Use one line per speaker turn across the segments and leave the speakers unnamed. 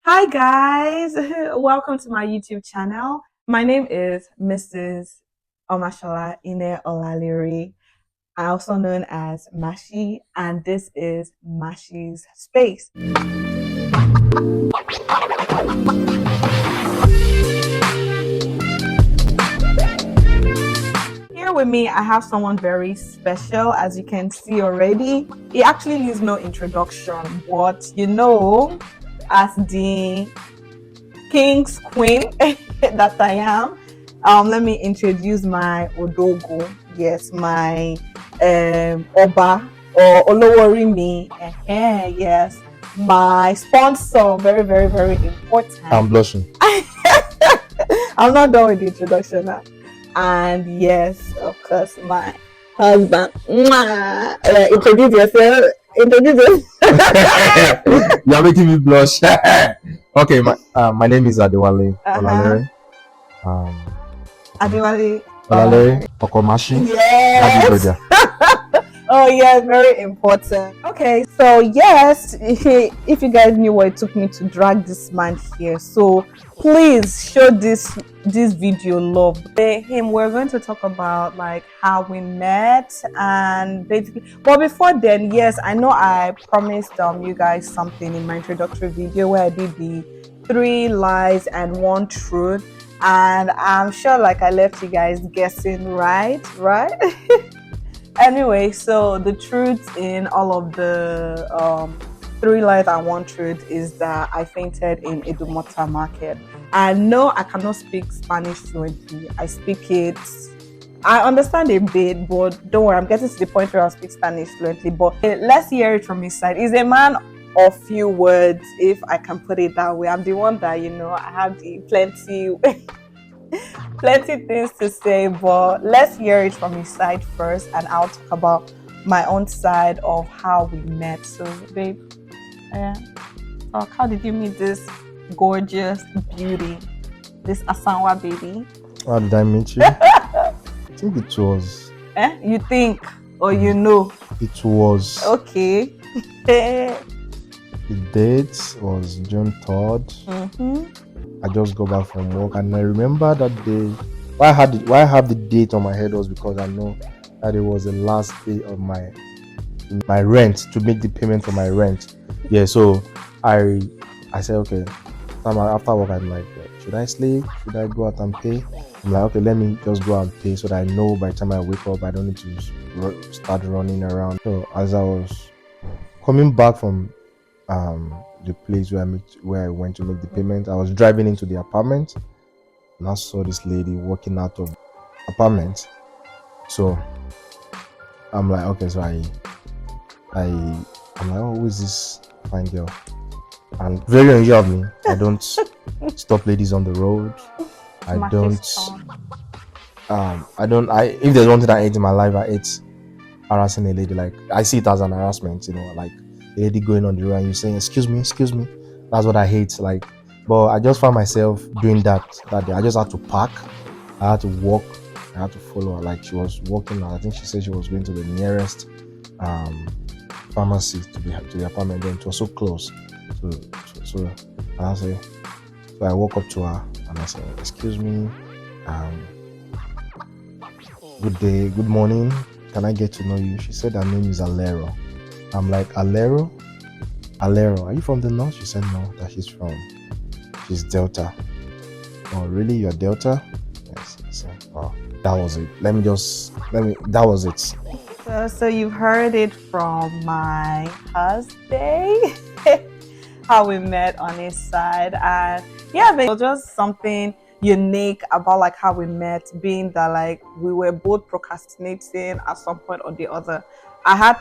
Hi guys, welcome to my YouTube channel. My name is Mrs. Omashola Ine-Olalere, also known as Mashi, and this is Mashi's Space. Here with me, I have someone very special, as you can see already. He actually needs no introduction, but as the King's Queen that I am, let me introduce my Odogo. Yes, my Oba or Oloworimi. Yes, my sponsor. Very, very, very important.
I'm blushing.
I'm not done with the introduction now. And yes, of course, my husband. Introduce yourself. Introduce yourself.
You're making me blush. Okay, my name is Adewale Olalere.
Adewale
Olalere Okomashi.
Yes. Oh yeah, very important. Okay, so yes, if you guys knew what it took me to drag this man here, so please show this video love. Him, we're going to talk about like how we met and basically. But before then, yes, I know I promised you guys something in my introductory video where I did the 3 lies and 1 truth, and I'm sure like I left you guys guessing, right? Anyway, so the truth in all of the 3 lies and 1 truth is that I fainted in Idumota market. And no, I cannot speak Spanish fluently. I speak it. I understand a bit, but don't worry, I'm getting to the point where I speak Spanish fluently. But let's hear it from his side. He's a man of few words, if I can put it that way. I'm the one that I have the plenty things to say, but let's hear it from his side first, and I'll talk about my own side of how we met. So, babe, how did you meet this gorgeous beauty, this Asanwa baby?
How did I meet you? I think it was.
You think or you know?
It was.
Okay.
The date was June 3rd. I just got back from work, and I remember that day. Why I have the date on my head was because I know that it was the last day of my rent, to make the payment for my rent. Yeah, so I said, okay. After work, I'm like, should I sleep? Should I go out and pay? I'm like, okay, let me just go out and pay so that I know by the time I wake up, I don't need to start running around. So as I was coming back from the place where I went to make the payment, I was driving into the apartment, and I saw this lady walking out of the apartment. So I'm like, okay, so I'm like, oh, who is this fine girl? And very unusual of me, I don't stop ladies on the road. If there's one thing I hate in my life, I hate harassing a lady. Like, I see it as an harassment, like a lady going on the road and you saying, excuse me. That's what I hate. Like, but I just found myself doing that day. I just had to park. I had to walk. I had to follow her. Like, she was walking. I think she said she was going to the nearest pharmacy to the apartment. Then it was so close. So I said, so I walk up to her and I said, excuse me, good day, good morning. Can I get to know you? She said her name is Alero. I'm like, Alero, are you from the north? She said no, that she's Delta. Oh really? You're Delta? Yes. So that was it. That was it.
So you've heard it from my husband, how we met on his side, and yeah, it was just something unique about like how we met, being that like we were both procrastinating at some point or the other. I had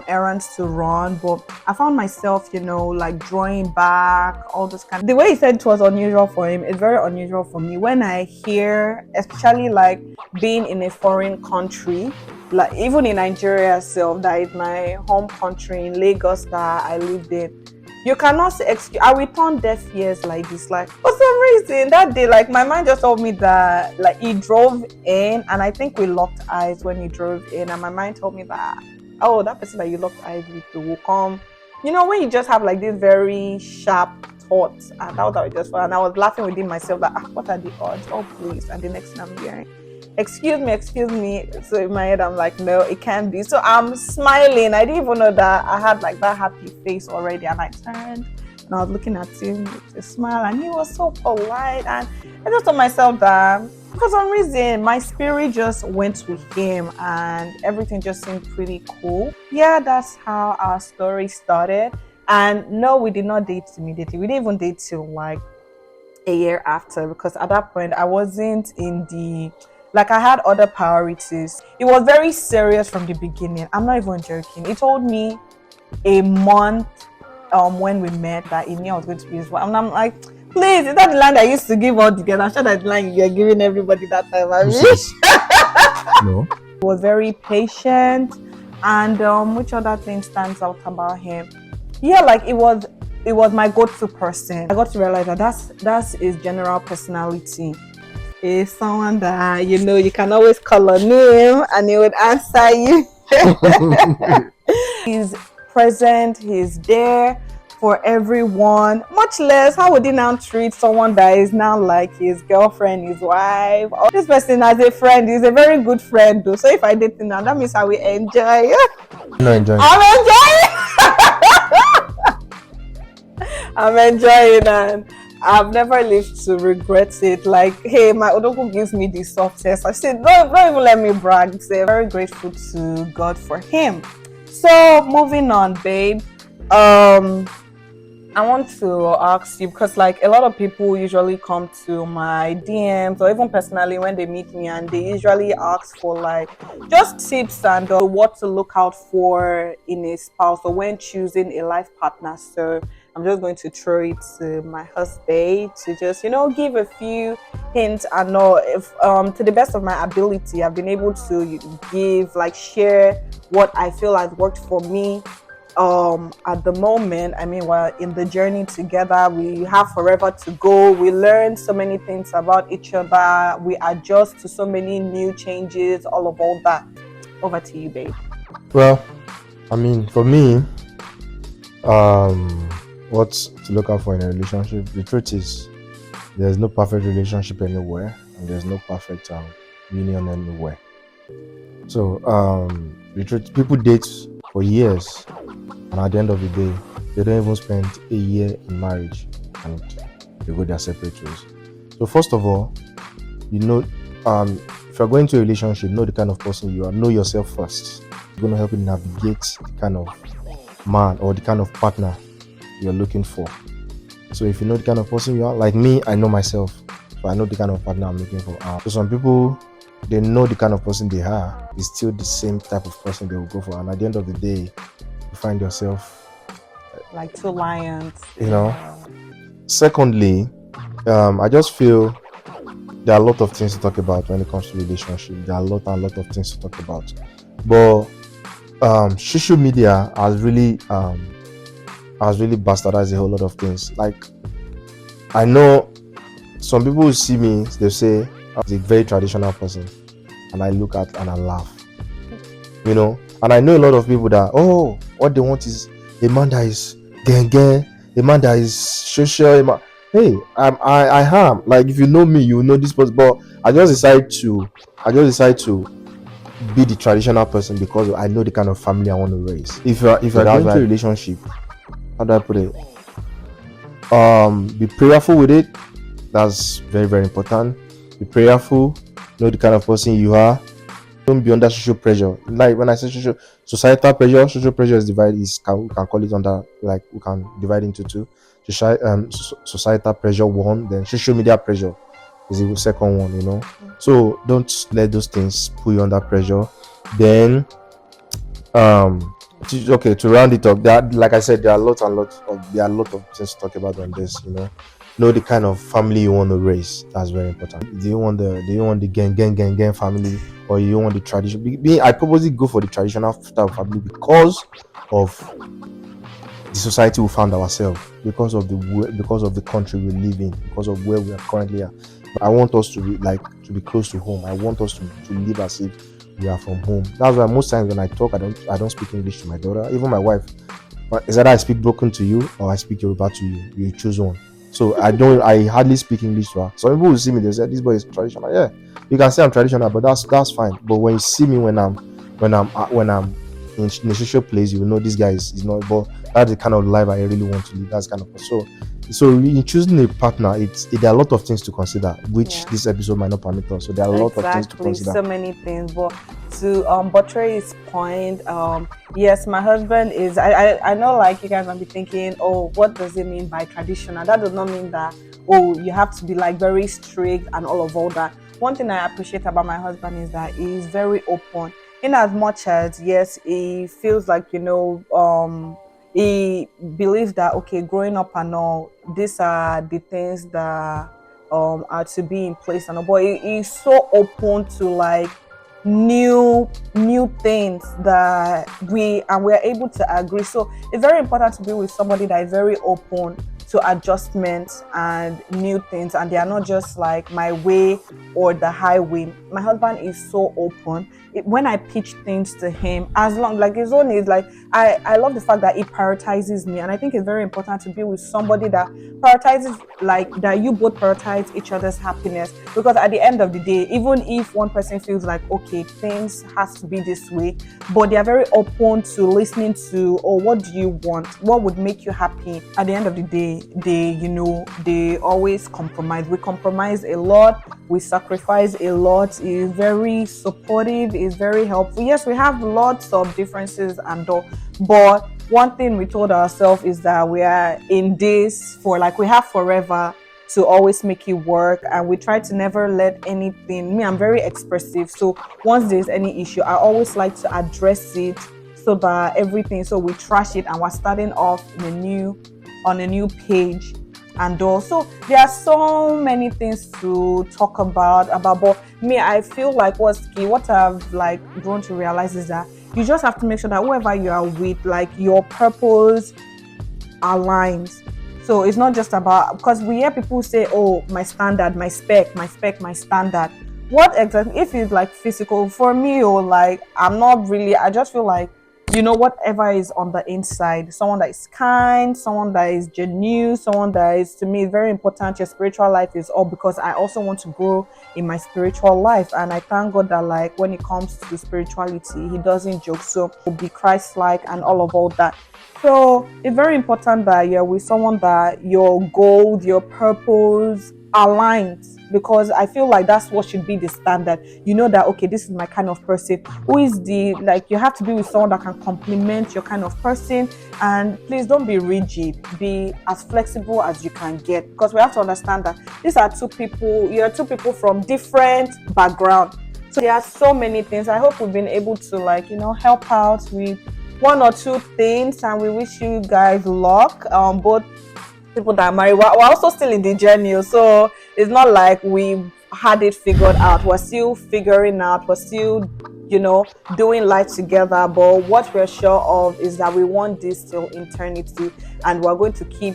errands to run, but I found myself, like drawing back, all this kind of. The way he said it was unusual for him, it's very unusual for me. When I hear, especially like being in a foreign country, like even in Nigeria itself, that is my home country, in Lagos that I lived in, you cannot say excuse. I will turn deaf ears like this. Like, for some reason that day, like my mind just told me that like he drove in, and I think we locked eyes when he drove in, and my mind told me that, oh, that person that you locked eyes with will come. When you just have like this very sharp thought, and that was how it just felt. And I was laughing within myself like, what are the odds? Oh please! And the next thing I'm hearing, excuse me. So in my head, I'm like, no, it can't be. So I'm smiling. I didn't even know that I had like that happy face already, and I turned and I was looking at him with a smile, and he was so polite. And I just told myself that for some reason my spirit just went with him, and everything just seemed pretty cool. Yeah, that's how our story started. And no, we did not date immediately. We didn't even date till like a year after, because at that point I wasn't in the, like, I had other priorities. It was very serious from the beginning. I'm not even joking. He told me a month when we met that he knew I was going to be his wife. And I'm like, please, is that the line I used to give all together? I'm sure that's the line you're giving everybody that time. I mean,
No.
he was very patient. And which other thing stands out about him? Yeah, like it was my go-to person. I got to realize that that's his general personality. Is someone that you can always call on him and he would answer you. He's present, he's there for everyone. Much less, how would he now treat someone that is now like his girlfriend, his wife? Or this person as a friend, he's a very good friend though. So if I date him now, that means I will enjoy.
No, enjoying.
I'm enjoying. I'm enjoying, and I've never lived to regret it. Like, hey, my Odoku gives me the softest. I said, don't even let me brag. So very grateful to God for him. So moving on, babe. I want to ask you, because like a lot of people usually come to my DMs or even personally when they meet me, and they usually ask for like just tips and what to look out for in a spouse or when choosing a life partner. So I'm just going to throw it to my husband to just give a few hints and know if to the best of my ability I've been able to share what I feel has worked for me at the moment. I mean, we're in the journey together. We have forever to go. We learn so many things about each other. We adjust to so many new changes, all that. Over to you, babe.
Well, I mean, for me, what to look out for in a relationship, the truth is there's no perfect relationship anywhere, and there's no perfect union anywhere. So the truth, people date for years, and at the end of the day they don't even spend a year in marriage and they go their separate ways. So first of all, if you're going to a relationship, know the kind of person you are, know yourself first. It's going to help you navigate the kind of man or the kind of partner you're looking for. So if you know the kind of person you are, like me, I know myself, so I know the kind of partner I'm looking for. So some people, they know the kind of person they are, it's still the same type of person they will go for, and at the end of the day you find yourself
like two lions.
Secondly, I just feel there are a lot of things to talk about when it comes to relationship. There are a lot of things to talk about, but social media has really bastardized a whole lot of things. Like, I know some people who see me, they say I'm a very traditional person, and I look at and I laugh, and I know a lot of people that what they want is a man that is gang, a man that is social. Hey, I am, like, if you know me, you know this person, but I just decide to be the traditional person because I know the kind of family I want to raise. If you're going into a relationship, how do I put it? Be prayerful with it. That's very, very important. Be prayerful. Know the kind of person you are. Don't be under social pressure. Like, when I say societal pressure is divided. We can call it under, like, we can divide into two. Societal pressure, one. Then social media pressure is the second one. So don't let those things put you under pressure. Then to round it up, like I said, there are a lot of things to talk about on this. Know the kind of family you want to raise. That's very important. Do you want the gang family, or you want the tradition? I purposely go for the traditional type of family because of the society we found ourselves, because of the country we live in, because of where we are currently at. But I want us to be close to home. I want us to live as if we are from home. That's why most times when I talk, I don't speak English to my daughter. Even my wife Is that I speak broken to you or I speak Yoruba to you? You choose one. So I hardly speak English to her. Some people will see me, they say this boy is traditional. Yeah, you can say I'm traditional, but that's fine. But when you see me when I'm in a social place, you will know this guy is not. But that's the kind of life I really want to live. That's kind of so in choosing a partner, there are a lot of things to consider, which
Yeah.
this episode might not permit us. So there are a lot of things to
Exactly,
consider.
so many things. But to buttress his point, yes, my husband is. I know, like you guys might be thinking, oh, what does it mean by traditional? That does not mean that oh you have to be like very strict and all that. One thing I appreciate about my husband is that he's very open. In as much as yes, he feels like he believes that okay, growing up and all, these are the things that are to be in place and all, but he's so open to like new things that we're able to agree. So it's very important to be with somebody that is very open to adjustments and new things, and they are not just like my way or the highway. My husband is so open. When I pitch things to him, as long like his own is like I love the fact that he prioritizes me, and I think it's very important to be with somebody that prioritizes like that you both prioritize each other's happiness, because at the end of the day, even if one person feels like okay things has to be this way, but they are very open to listening to or what do you want, what would make you happy. At the end of the day, they always compromise. We compromise a lot, we sacrifice a lot. Is very supportive, is very helpful. Yes, we have lots of differences and all, but one thing we told ourselves is that we are in this for like we have forever to always make it work, and we try to never let anything. Me, I'm very expressive, so once there's any issue, I always like to address it so that everything, so we trash it and we're starting off in a new on a new page. And also there are so many things to talk about, but me, I feel like what's key, what I've like grown to realize is that you just have to make sure that whoever you are with, like your purpose aligns. So it's not just about, because we hear people say, oh, my standard, my standard. What exactly, if it's like physical for me, or like I'm not really, I just feel like whatever is on the inside, someone that is kind, someone that is genuine, someone that is, to me, very important. Your spiritual life is all, because I also want to grow in my spiritual life, and I thank God that like when it comes to spirituality, he doesn't joke. So be Christ-like and all that. So it's very important that you're with someone that your goal, your purpose aligns, because I feel like that's what should be the standard. You know that okay, this is my kind of person. Who is the like you have to be with someone that can complement your kind of person, and please don't be rigid. Be as flexible as you can get, because we have to understand that these are two people. You're two people from different background. So there are so many things. I hope we've been able to like help out with one or two things, and we wish you guys luck. Both people that are married, we're also still in the journey, so it's not like we had it figured out. We're still figuring out. We're still, doing life together. But what we're sure of is that we want this till eternity, and we're going to keep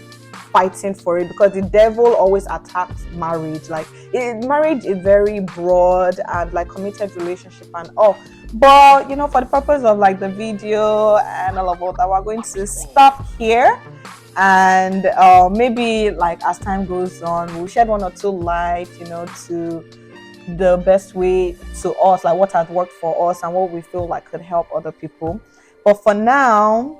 fighting for it, because the devil always attacks marriage. Like marriage is very broad and like committed relationship and all. But for the purpose of like the video and all of that, we're going to stop here, and maybe like as time goes on, we'll shed one or two light to the best way to us, like what has worked for us and what we feel like could help other people. But for now,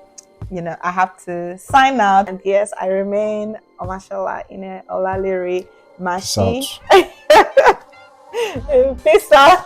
I have to sign out, and yes, I remain Omashola Ine-Olalere
Peace
Mashi.
out.
Peace out.